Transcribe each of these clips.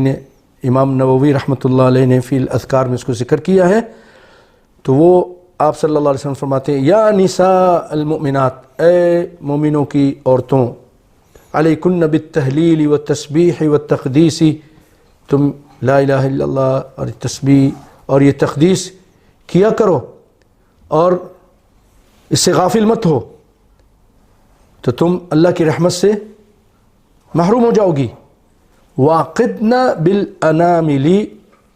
نے امام نووی رحمۃ اللہ علیہ نے فی الاذکار میں اس کو ذکر کیا ہے، تو وہ آپ صلی اللہ علیہ وسلم فرماتے ہیں یا نساء المؤمنات، اے مومنوں کی عورتوں، علیکن بالتحلیل والتسبیح والتقدیس، تم لا الہ الا اللہ اور تسبیح اور یہ تقدیس کیا کرو اور اس سے غافل مت ہو، تو تم اللہ کی رحمت سے محروم ہو جاؤ گی۔ واقدنا بالانامل،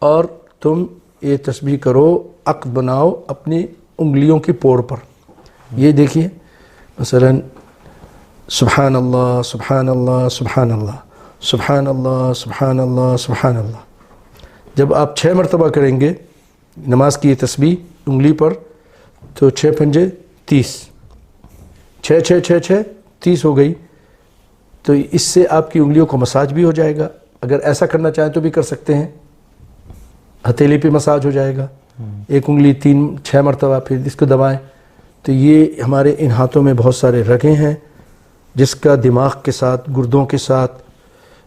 اور تم یہ تسبیح کرو، عقد بناؤ اپنی انگلیوں کی پوڑ پر۔ یہ دیکھیے مثلا سبحان اللہ سبحان اللہ سبحان اللہ سبحان اللہ سبحان اللہ سبحان اللہ، جب آپ 6 مرتبہ کریں گے نماز کی یہ تسبیح انگلی پر، تو 6 پنجے 30، 6 6 6 6 30 ہو گئی۔ تو اس سے آپ کی انگلیوں کو مساج بھی ہو جائے گا، اگر ایسا کرنا چاہیں تو بھی کر سکتے ہیں، ہتھیلی پہ مساج ہو جائے گا، ایک انگلی 3 6 مرتبہ، پھر اس کو دبائیں۔ تو یہ ہمارے ان ہاتھوں میں بہت سارے رگیں ہیں، جس کا دماغ کے ساتھ، گردوں کے ساتھ،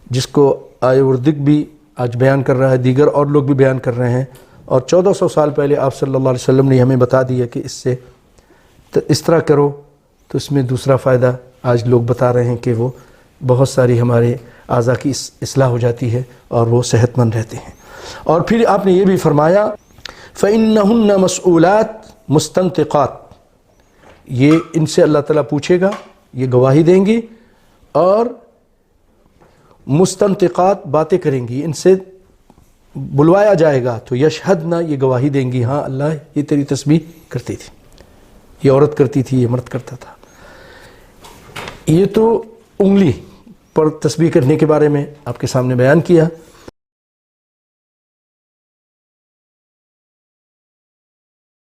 جس کو آیوردک بھی آج بیان کر رہا ہے، دیگر اور لوگ بھی بیان کر رہے ہیں، اور 1400 سال پہلے آپ صلی اللہ علیہ وسلم نے ہمیں بتا دیا کہ اس سے اس طرح کرو، تو اس میں دوسرا فائدہ آج لوگ بتا رہے ہیں کہ وہ بہت ساری ہمارے اعضاء کی اصلاح ہو جاتی ہے اور وہ صحت مند رہتے ہیں۔ اور پھر آپ نے یہ بھی فرمایا فَإِنَّهُنَّ مَسْئُولَاتٌ مُسْتَنطِقَاتٌ، یہ ان سے اللہ تعالیٰ پوچھے گا، یہ گواہی دیں گی اور مستنطقات باتیں کریں گی، ان سے بلوایا جائے گا تو یشہدنا، یہ گواہی دیں گی ہاں اللہ یہ تیری تسبیح کرتی تھی، یہ عورت کرتی تھی، یہ مرد کرتا تھا۔ یہ تو انگلی پر تسبیح کرنے کے بارے میں آپ کے سامنے بیان کیا۔